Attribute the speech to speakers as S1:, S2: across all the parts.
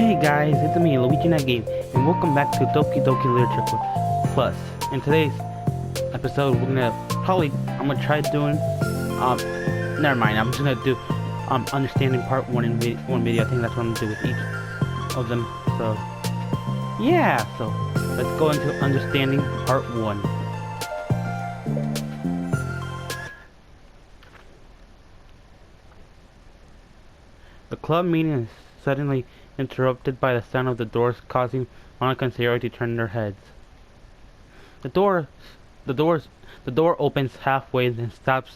S1: Hey guys, it's me, Luigi Night Game, and welcome back to Doki Literature Plus. In today's episode, I'm gonna try doing, never mind, I'm just gonna do, understanding part 1 in one video. I think that's what I'm gonna do with each of them. So, yeah, so let's go into understanding part 1. The club meeting is suddenly interrupted by the sound of the doors, causing Monica and Sayori to turn their heads. The door opens halfway, then stops.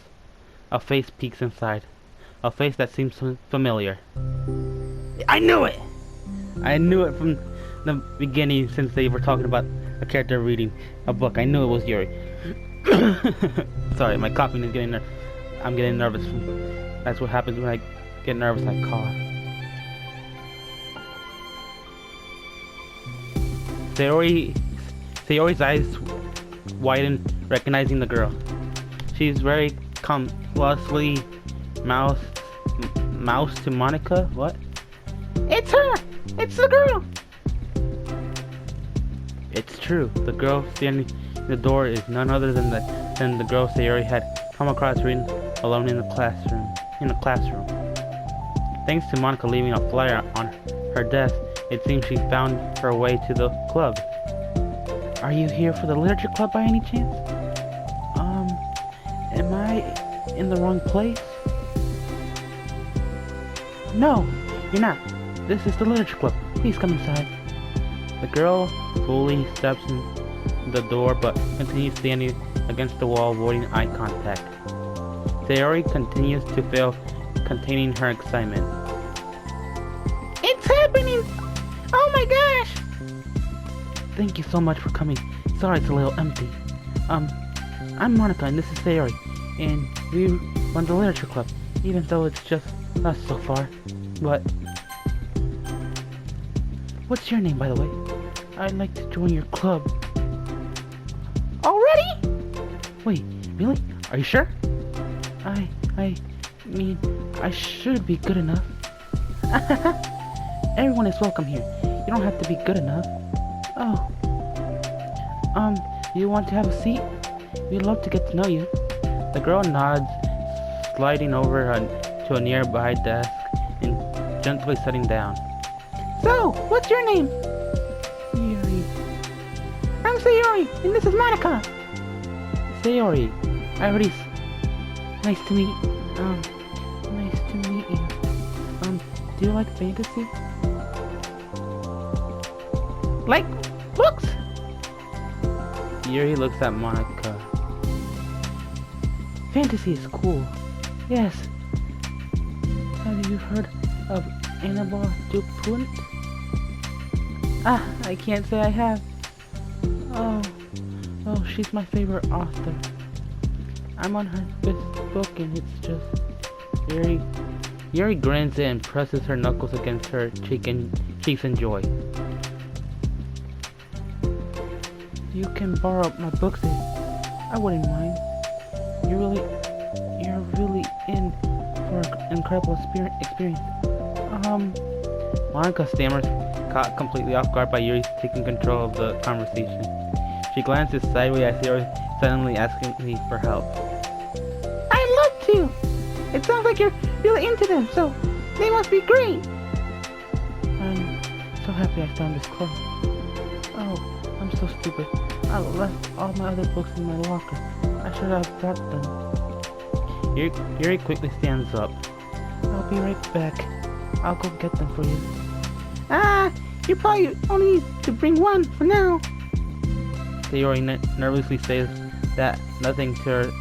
S1: A face peeks inside. A face that seems familiar. I knew it! I knew it from the beginning, since they were talking about a character reading a book. I knew it was Yuri. Sorry, my coughing is getting I'm getting nervous. That's what happens when I get nervous, I cough. Sayori's eyes widen, recognizing the girl. She's very closely mouse to Monica. What? It's her! It's the girl! It's true. The girl standing in the door is none other than the girl Sayori had come across reading alone in the classroom. Thanks to Monica leaving a flyer on her desk, it seems she found her way to the club. Are you here for the literature club by any chance? Am I in the wrong place? No, you're not. This is the literature club. Please come inside. The girl fully steps in the door but continues standing against the wall, avoiding eye contact. Sayori continues to fail containing her excitement. It's happening! Oh my gosh! Thank you so much for coming. Sorry it's a little empty. I'm Monica and this is Sayori, and we run the literature club, even though it's just us so far. But what's your name, by the way? I'd like to join your club. Already? Wait, really? Are you sure? I mean, I should be good enough. Everyone is welcome here. You don't have to be good enough. Oh. You want to have a seat? We'd love to get to know you. The girl nods, sliding over to a nearby desk and gently sitting down. So, what's your name? Sayori. I'm Sayori, and this is Monica. Sayori, nice to meet you. Do you like fantasy? Like books? Yuri looks at Monica. Fantasy is cool. Yes. Have you heard of Annabelle Dupont? I can't say I have. Oh, she's my favorite author. I'm on her 5th book and it's just Yuri grins and presses her knuckles against her cheeks in joy. You can borrow my books if I wouldn't mind. You're really in for an incredible experience. Monica stammers, caught completely off guard by Yuri taking control of the conversation. She glances sideways at Yuri, suddenly asking me for help. I'd love to! It sounds like you're really into them, so they must be great! I'm so happy I found this club. Oh, I'm so stupid. I left all my other books in my locker. I should have brought them. Yuri quickly stands up. I'll be right back. I'll go get them for you. You probably only need to bring one for now. Sayori nervously says that nothing to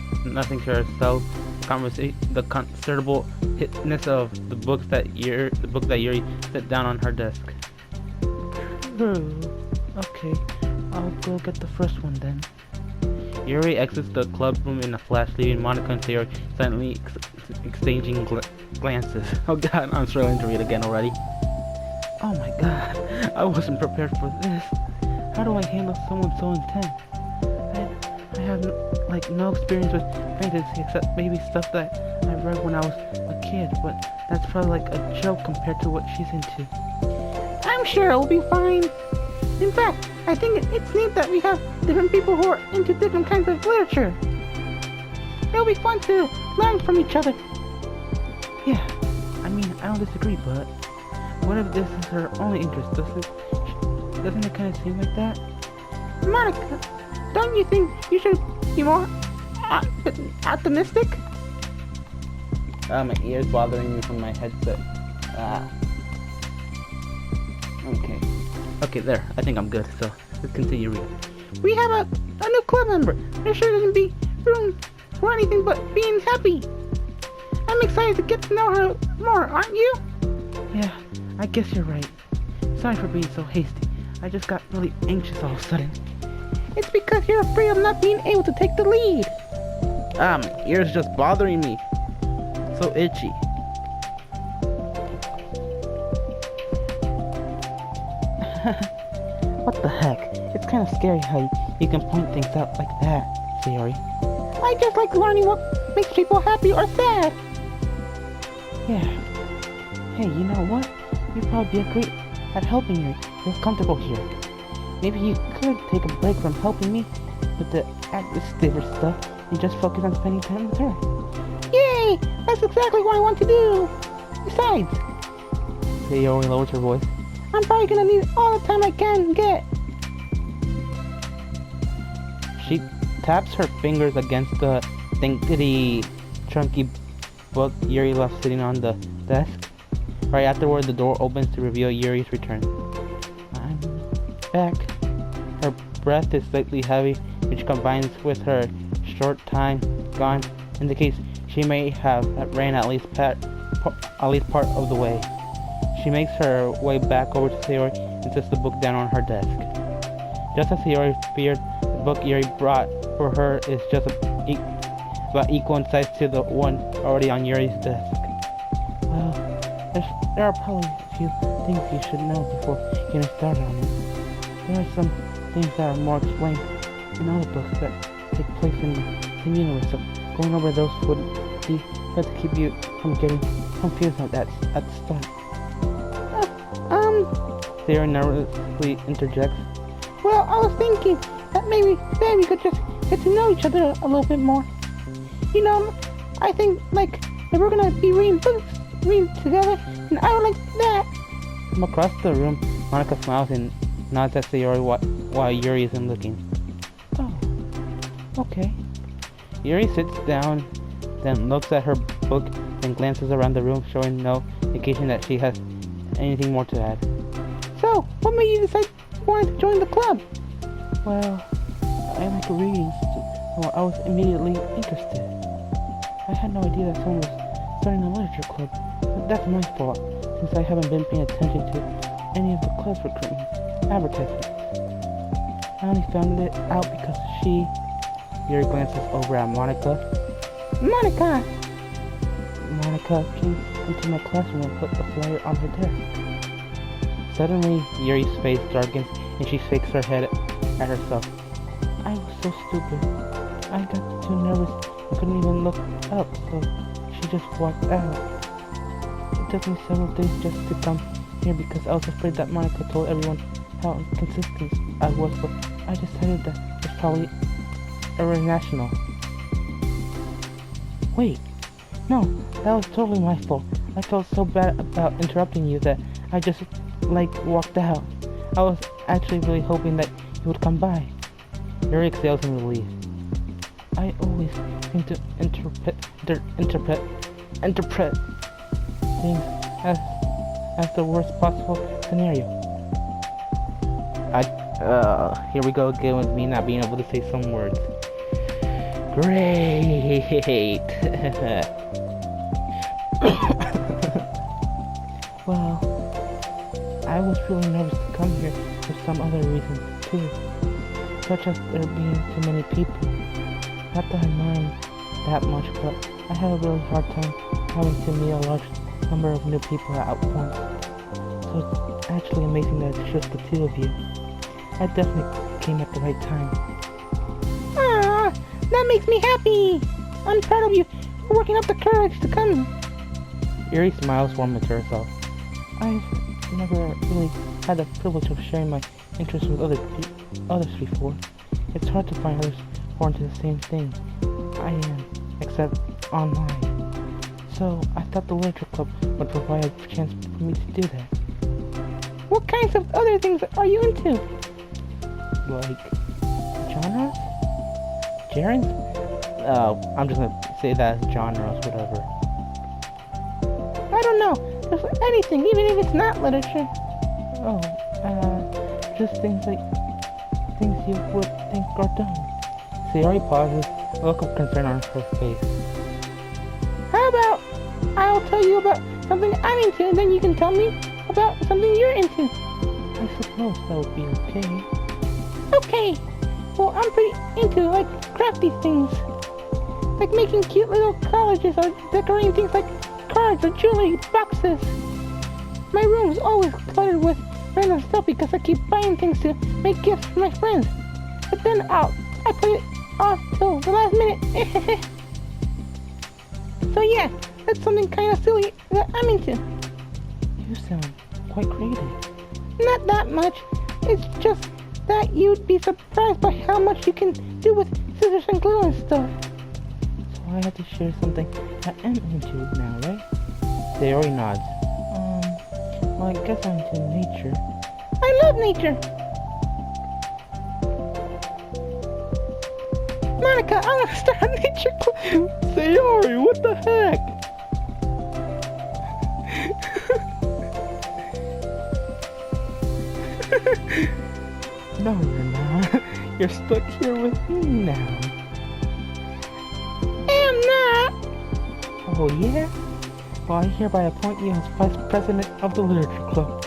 S1: herself. The considerable hitness of the book that Yuri set down on her desk. Okay, I'll go get the first one then. Yuri exits the club room in a flash, leaving Monica and Sayori silently exchanging glances. Oh god, I'm struggling to read again already. Oh my god, I wasn't prepared for this. How do I handle someone so intense? I have no experience with fantasy except maybe stuff that I read when I was a kid, but that's probably like a joke compared to what she's into. I
S2: I'm sure it'll be fine. In fact, I think it's neat that we have different people who are into different kinds of literature. It'll be fun to learn from each other.
S1: Yeah, I mean, I don't disagree, but what if this is her only interest? Doesn't it kind of seem like that?
S2: Monica, don't you think you should be more optimistic?
S1: My ear's bothering me from my headset. Okay. Okay, there. I think I'm good, so let's continue reading.
S2: We have a new club member. There sure doesn't be room for anything but being happy. I'm excited to get to know her more, aren't you?
S1: Yeah, I guess you're right. Sorry for being so hasty. I just got really anxious all of a sudden.
S2: It's because you're afraid of not being able to take the lead.
S1: My ear's just bothering me. So itchy.
S2: What the heck? It's kind of scary how you can point things out like that, Sayori. I just like learning what makes people happy or sad.
S1: Yeah. Hey, you know what? You'd probably be great at helping you. You're comfortable here. Maybe you could take a break from helping me with the administrative stuff and just focus on spending time with her.
S2: Yay! That's exactly what I want to do. Besides,
S1: Sayori lowers her voice.
S2: I'm probably gonna need all the time I can get.
S1: She taps her fingers against the thinkety, chunky book Yuri left sitting on the desk. Right afterward, the door opens to reveal Yuri's return. I'm back. Her breath is slightly heavy, which combines with her short time gone indicates she may have ran at least part of the way. She makes her way back over to Sayori and sets the book down on her desk. Just as Sayori feared, the book Yuri brought for her is just about equal in size to the one already on Yuri's desk. Well, there are probably a few things you should know before getting started on it. There are some things that are more explained in other books that take place in the same universe, so going over those would be good to keep you from getting confused at the start. Sayori nervously interjects.
S2: Well, I was thinking that maybe today we could just get to know each other a little bit more. You know, I think, like, if we're gonna be reading together, and I would like that.
S1: From across the room, Monica smiles and nods at Sayori while Yuri isn't looking.
S2: Oh, okay.
S1: Yuri sits down, then looks at her book, then glances around the room, showing no indication that she has anything more to add.
S2: So, what made you decide you wanted to join the club?
S1: Well, I like reading, so I was immediately interested. I had no idea that someone was starting a literature club, but that's my fault, since I haven't been paying attention to any of the club's recruitment advertisements. I only found it out because Yuri glances over at Monica.
S2: Monica
S1: came into my classroom and put the flyer on her desk. Suddenly, Yuri's face darkens and she shakes her head at herself. I was so stupid. I got too nervous and couldn't even look up, so she just walked out. It took me several days just to come here because I was afraid that Monica told everyone how inconsistent I was, but I decided that it's probably irrational. Wait, no, that was totally my fault. I felt so bad about interrupting you that I just, walked out. I was actually really hoping that you would come by. Yuri exhales in relief. I always seem to interpret things as the worst possible scenario. Here we go again with me not being able to say some words. Great! Well, I was really nervous to come here for some other reasons too, such as there being too many people. Not that I mind that much, but I have a really hard time having to meet a large number of new people at once. So it's actually amazing that it's just the two of you. I definitely came at the right time.
S2: Ah, that makes me happy. I'm proud of you for working up the courage to come.
S1: Yuri smiles warmly to herself.
S2: I've never really had the privilege of sharing my interests with others before. It's hard to find others who are into the same thing I am, except online. So I thought the literature club would provide a chance for me to do that. What kinds of other things are you into? Like genres? Genres? I'm just gonna say that as genres, whatever. I don't know. Just anything, even if it's not literature. Oh, just things you would think are dumb. Sayori pauses, a look of concern on her face. How about I'll tell you about something I'm into, and then you can tell me about something you're into? I suppose that would be okay. Okay. Well, I'm pretty into, like, crafty things. Like making cute little collages or decorating things like cards or jewelry boxes. My room's always cluttered with random stuff because I keep buying things to make gifts for my friends. But then I put it off till the last minute. So yeah, that's something kind of silly that I'm into. You sound quite creative. Not that much. It's just that you'd be surprised by how much you can do with scissors and glue and stuff. So I have to share something I am into now, right? Sayori nods. Well, I guess I'm into nature. I love nature! Monica, I want to start a nature club! Sayori, what the heck? No, you're not. You're stuck here with me now. I'm not! Oh, yeah? Well, I hereby appoint you as Vice President of the Literature Club.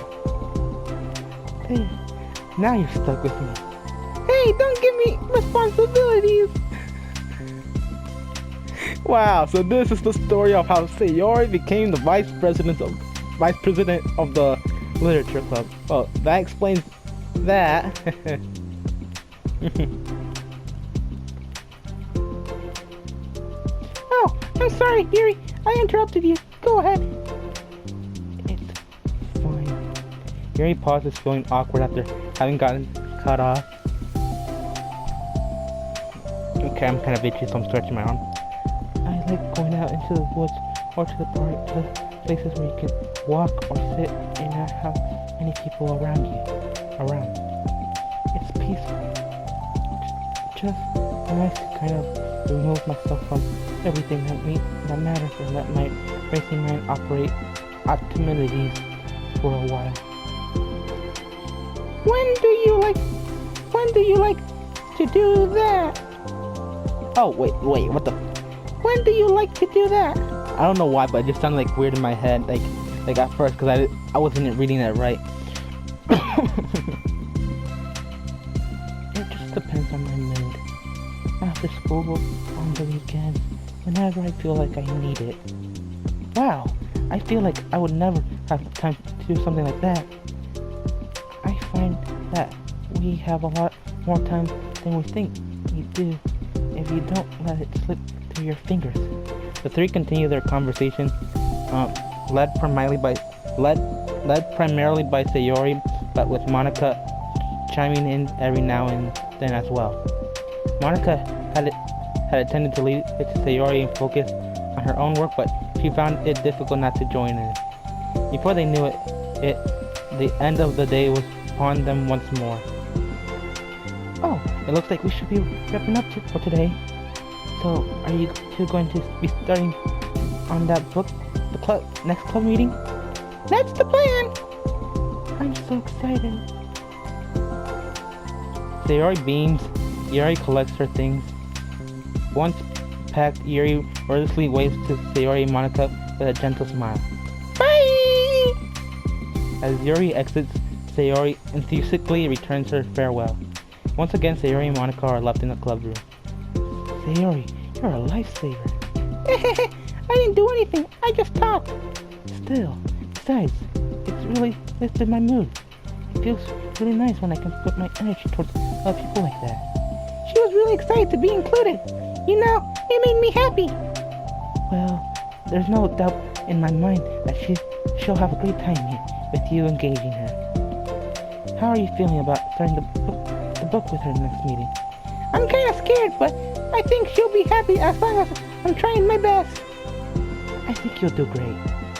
S2: Hey, now you're stuck with me. Hey, don't give me responsibilities! Wow, so this is the story of how Sayori became the Vice President of the Literature Club. Well, that explains that. Oh, I'm sorry, Yuri. I interrupted you. Go ahead. It's fine. Yuri pauses, feeling awkward after having gotten cut off. Okay, I'm kind of itchy, so I'm stretching my arm. I like going out into the woods or to the park, to places where you can walk or sit and not have any people around you. It's peaceful. Just nice to kind of remove myself from everything that matters and let my racing mind operate optimities for a while. When do you like to do that? Oh, wait, what the? When do you like to do that? I don't know why, but it just sounded like weird in my head, like at first, because I wasn't reading that right. It just depends on my mood. After school, on the weekends, whenever I feel like I need it. Wow, I feel like I would never have the time to do something like that. I find that we have a lot more time than we think we do if you don't let it slip through your fingers. The three continue their conversation, led primarily by Sayori, but with Monica chiming in every now and then as well. Monica had intended to leave it to Sayori and focus on her own work, but she found it difficult not to join in. Before they knew it, the end of the day was upon them once more. Oh, it looks like we should be wrapping up for today. So, are you two going to be starting on that book, next club meeting? That's the plan! I'm so excited. Sayori beams. Yuri collects her things. Once packed, Yuri wordlessly waves to Sayori and Monica with a gentle smile. Bye! As Yuri exits, Sayori enthusiastically returns her farewell. Once again, Sayori and Monica are left in the club room. Sayori, you're a lifesaver. I didn't do anything. I just talked. Still, besides, it's really lifted my mood. It feels really nice when I can put my energy towards other people like that. She was really excited to be included. You know, it made me happy. Well, there's no doubt in my mind that she'll have a great time here. with you engaging her. How are you feeling about starting the book with her next meeting? I'm kind of scared, but I think she'll be happy as long as I'm trying my best. I think you'll do great.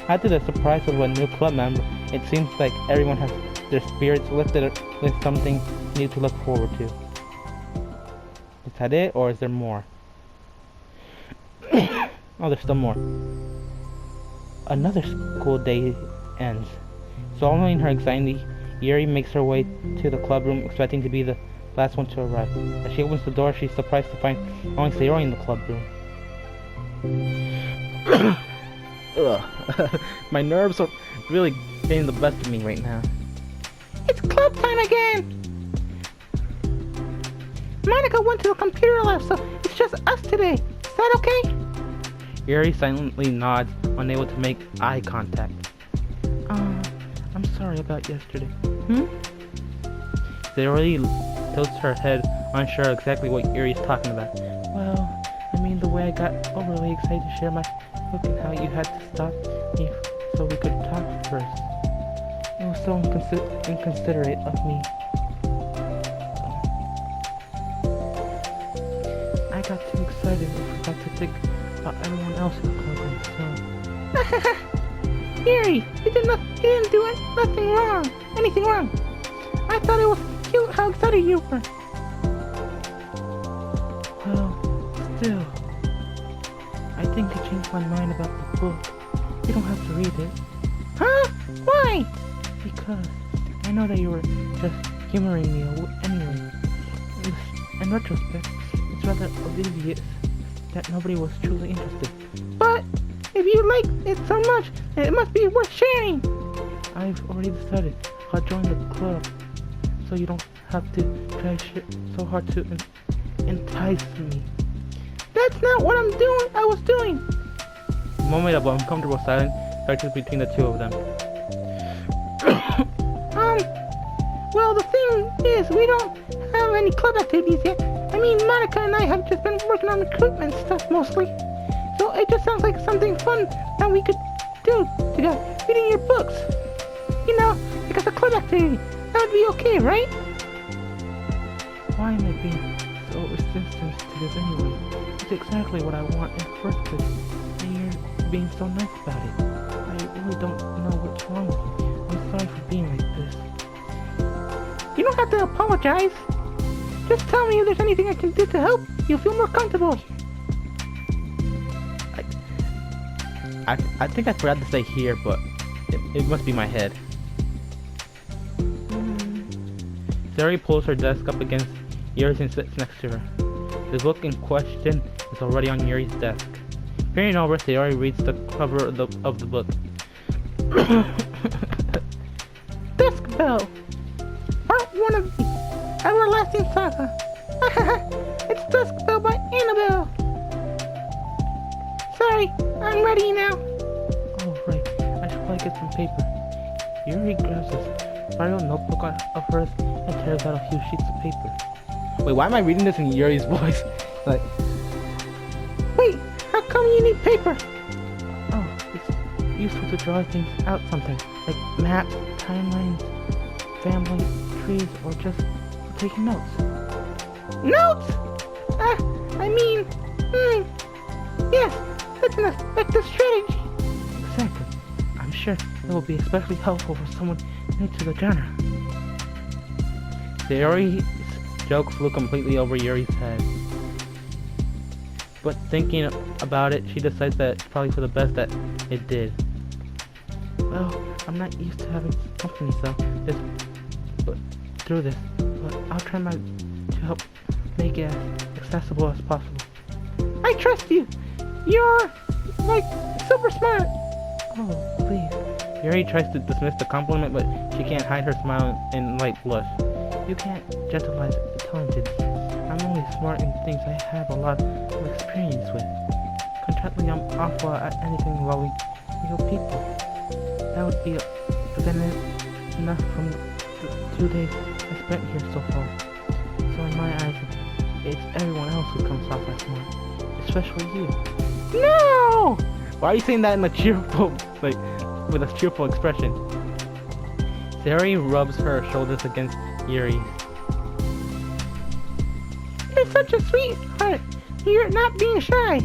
S1: After the surprise of a new club member, it seems like everyone has their spirits lifted with something new to look forward to. Is that it, or is there more? Oh, there's still more. Another school day ends. Swallowing her anxiety, Yuri makes her way to the club room, expecting to be the last one to arrive. As she opens the door, she's surprised to find only Sayori in the club room. Ugh. My nerves are really getting the best of me right now.
S2: It's club time again! Monica went to the computer lab, so it's just us today. Is that okay?
S1: Yuri silently nods, unable to make eye contact. I'm sorry about yesterday. Sayori tilts her head, unsure exactly what Yuri's talking about. Well, I mean the way I got overly excited to share my book and how you had to stop me so we could talk first. It was so inconsiderate of me. I got too excited and forgot to think about everyone else in the program, so...
S2: Yuri, you didn't do anything wrong. I thought it was cute how excited you were.
S1: Well, still, I think I changed my mind about the book. You don't have to read it.
S2: Huh? Why?
S1: Because I know that you were just humoring me anyway. In retrospect, it's rather obvious that nobody was truly interested.
S2: But if you like it so much, it must be worth sharing.
S1: I've already decided I'll join the club, so you don't have to try so hard to entice me.
S2: That's not what I was doing.
S1: A moment of uncomfortable silence started between the two of them.
S2: Well, the thing is, we don't have any club activities yet. I mean, Monica and I have just been working on recruitment stuff mostly. So it just sounds like something fun that we could do together. Reading your books. You know, like as a club activity. That would be okay, right?
S1: Why am I being so resistant to this anyway? It's exactly what I want in the first place. And you're being so nice about it. I really don't know what's wrong with you. I'm sorry for being like this.
S2: You don't have to apologize. Just tell me if there's anything I can do to help you feel more comfortable.
S1: I think I forgot to say here, but it must be my head. Sari pulls her desk up against Yuri's and sits next to her. The book in question is already on Yuri's desk. Peering over, Sayori reads the cover of the book.
S2: Desk Bell. Part 1 of the Everlasting Saga. It's Desk Bell by Annabelle. Sorry, I'm ready now.
S1: Oh, right. I should probably get some paper. Yuri grabs a spiral notebook of hers and tears out a few sheets of paper. Wait, why am I reading this in Yuri's voice? Like...
S2: Wait, how come you need paper?
S1: Oh, it's useful to draw things out sometimes. Like maps, timelines, family trees, or just for taking notes.
S2: Notes? Yes, that's an effective strategy.
S1: Exactly. I'm sure it will be especially helpful for someone new to the genre. Sayori's joke flew completely over Yuri's head. But thinking about it, she decides that it's probably for the best that it did. Well, I'm not used to having company, so through this, but I'll try to help make it as accessible as possible.
S2: I trust you. You're, like, super smart.
S1: Oh, please. Yuri tries to dismiss the compliment, but she can't hide her smile and light blush. You can't generalize intelligence. I'm only smart in things I have a lot of experience with. Contractually, I'm awful at anything involving real people. That would be enough from the 2 days I spent here so far. So in my eyes, it's everyone else who comes off as smart, especially you.
S2: No!
S1: Why are you saying that in a cheerful, like, with a cheerful expression? Sayori rubs her shoulders against Yuri's.
S2: You're such a sweetheart. You're not being shy.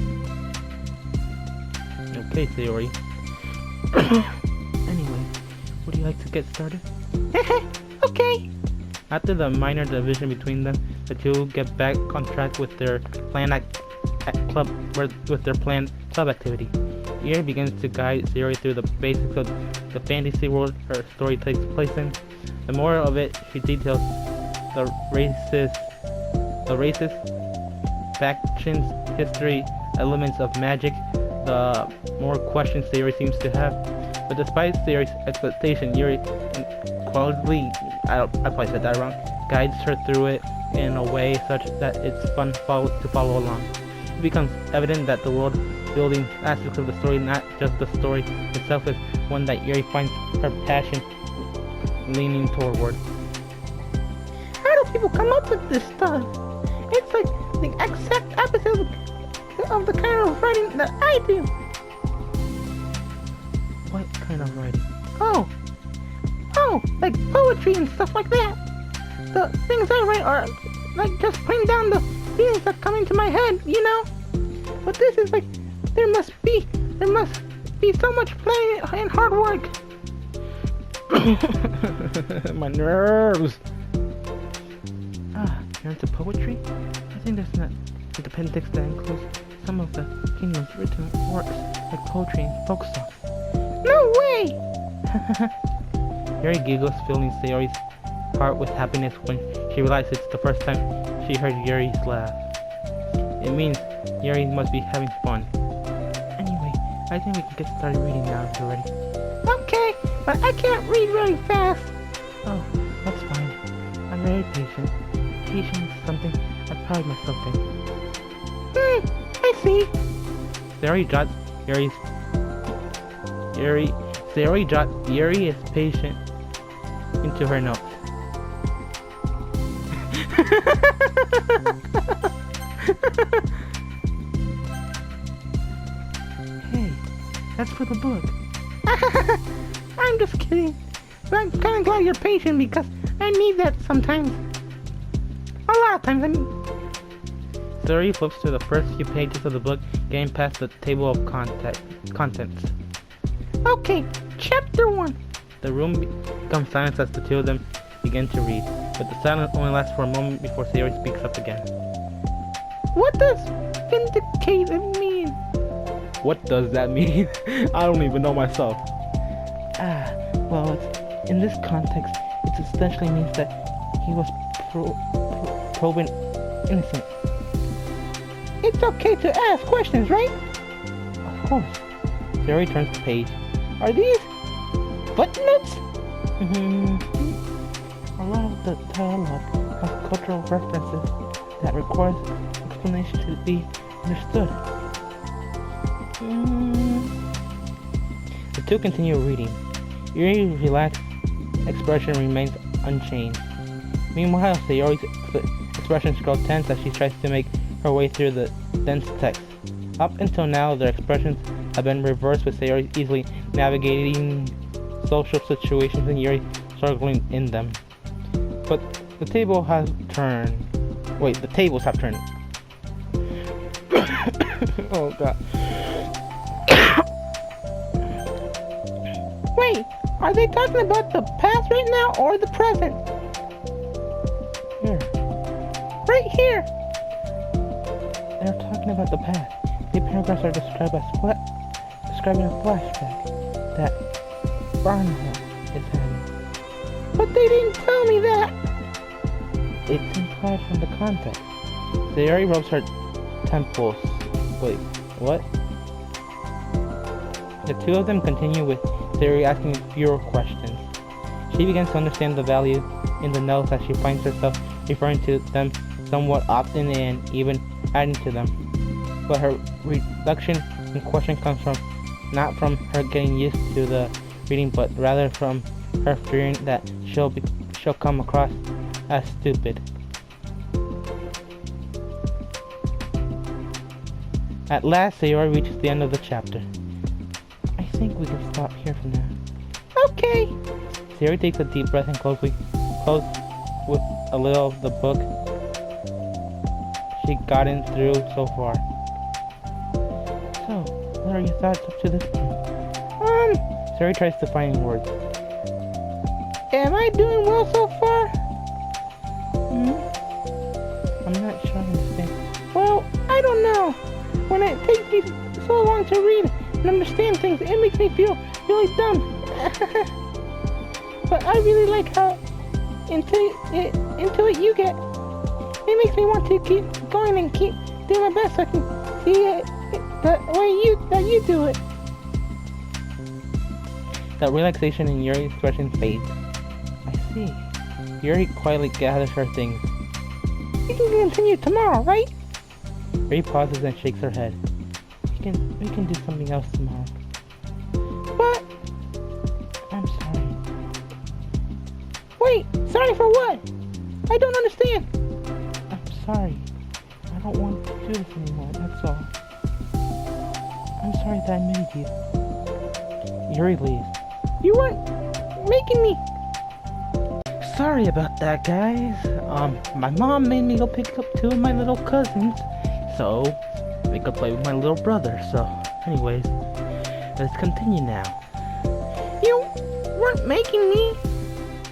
S1: Okay, Sayori. Anyway, would you like to get started?
S2: Okay.
S1: After the minor division between them, the two get back on track with their planned club activity. Yuri begins to guide Sayori through the basics of the fantasy world her story takes place in. The more of it, she details the racist factions, history, elements of magic, the more questions Sayori seems to have. But despite Sayori's expectation, Yuri quality, I probably said that wrong, guides her through it in a way such that it's fun to follow along. It becomes evident that the world building aspects of the story, not just the story itself, is one that Yuri finds her passion leaning toward.
S2: How do people come up with this stuff? It's like the exact opposite of the kind of writing that I do.
S1: What kind of writing?
S2: Oh, like poetry and stuff like that. The things I write are like just putting down the feelings that come into my head, you know? But this is like, there must be so much planning and hard work.
S1: My nerves. You're into poetry? I think there's an appendix that includes some of the kingdom's written works, like poetry and folk songs.
S2: No way!
S1: Yuri giggles, filling Sayori's heart with happiness when she realizes it's the first time she heard Yuri's laugh. It means Yuri must be having fun. Anyway, I think we can get started reading now if you're ready.
S2: Okay, but I can't read very fast.
S1: Oh, that's fine. I'm very patient. Patience is something I pride myself in.
S2: I see.
S1: Sayori jots Yuri is patient into her notes. Hey, that's for the book.
S2: I'm just kidding. But I'm kind of glad you're patient because I need that sometimes. A lot of times, I mean.
S1: Sayori flips through the first few pages of the book, getting past the table of contents.
S2: Okay, chapter 1.
S1: The room becomes silent as the two of them begin to read, but the silence only lasts for a moment before Sayori speaks up again.
S2: What does vindicated mean?
S1: What does that mean? I don't even know myself.
S2: Well, in this context, it essentially means that he was proven innocent. It's okay to ask questions, right?
S1: Of course. Sayori turns the page.
S2: Are these footnotes?
S1: A lot of the dialogue has cultural references that requires explanation to be understood. The two continue reading. Yuri's relaxed expression remains unchanged. Meanwhile, Sayori's expressions grow tense as she tries to make her way through the dense text. Up until now, their expressions have been reversed, with Sayori easily navigating social situations and Yuri struggling in them. But the table has turned. Wait, the tables have turned. Oh god.
S2: Wait, are they talking about the past right now or the present?
S1: Here.
S2: Right here.
S1: They're talking about the past. The paragraphs are describing a flashback that Barnhill is having.
S2: But they didn't tell me that.
S1: It's implied from the context. Sayori rubs her temples. Wait, what? The two of them continue with Sayori asking fewer questions. She begins to understand the value in the notes as she finds herself referring to them somewhat often and even adding to them. But her reduction in question comes from not from her getting used to the reading, but rather from her fearing that she'll come across as stupid. At last, Sayori reaches the end of the chapter. I think we can stop here for now.
S2: Okay.
S1: Siri takes a deep breath and closes with a little of the book she gotten through so far. So, what are your thoughts up to this point? Siri tries to find words.
S2: Am I doing well so far?
S1: I'm not sure I understand.
S2: Well, I don't know. When it takes me so long to read and understand things, it makes me feel really dumb. But I really like how into it you get. It makes me want to keep going and keep doing my best so I can see it the way that you do it.
S1: The relaxation in Yuri's expression fades. I see. Yuri quietly gathers her things.
S2: We can continue tomorrow, right?
S1: Yuri pauses and shakes her head. We can do something else tomorrow.
S2: But
S1: I'm sorry.
S2: Wait, sorry for what? I don't understand.
S1: I'm sorry. I don't want to do this anymore, that's all. I'm sorry that I made you. Yuri leaves.
S2: You weren't making me.
S1: Sorry about that, guys. My mom made me go pick up 2 of my little cousins, so they could play with my little brother. So, anyways, let's continue now.
S2: You weren't making me.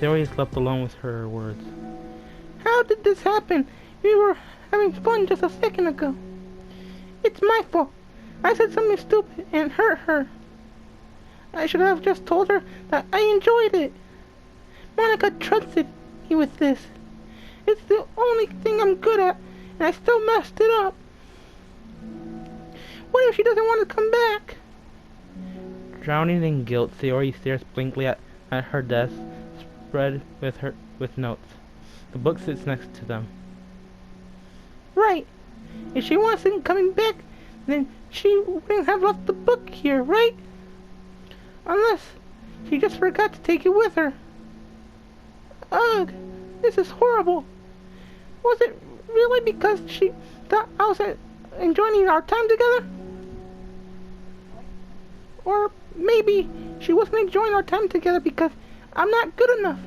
S1: Yuri is left alone with her words.
S2: How did this happen? We were having fun just a second ago. It's my fault. I said something stupid and hurt her. I should have just told her that I enjoyed it. Monica trusted me with this. It's the only thing I'm good at, and I still messed it up. What if she doesn't want to come back?
S1: Drowning in guilt, Sayori stares blankly at her desk, spread with notes. The book sits next to them.
S2: Right. If she wants him coming back, then she wouldn't have left the book here, right? Unless she just forgot to take it with her. Ugh, this is horrible. Was it really because she thought I was enjoying our time together? Or maybe she wasn't enjoying our time together because I'm not good enough.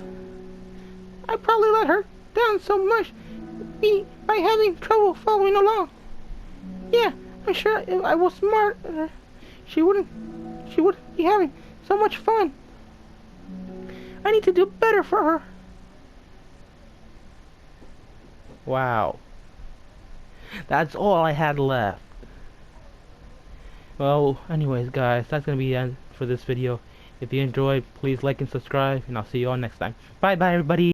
S2: I probably let her down so much by having trouble following along. Yeah, I'm sure if I was smarter, she wouldn't be having so much fun. I need to do better for her.
S1: Wow. That's all I had left. Well, anyways, guys, that's gonna be the end for this video. If you enjoyed, please like and subscribe, and I'll see you all next time. Bye bye, everybody.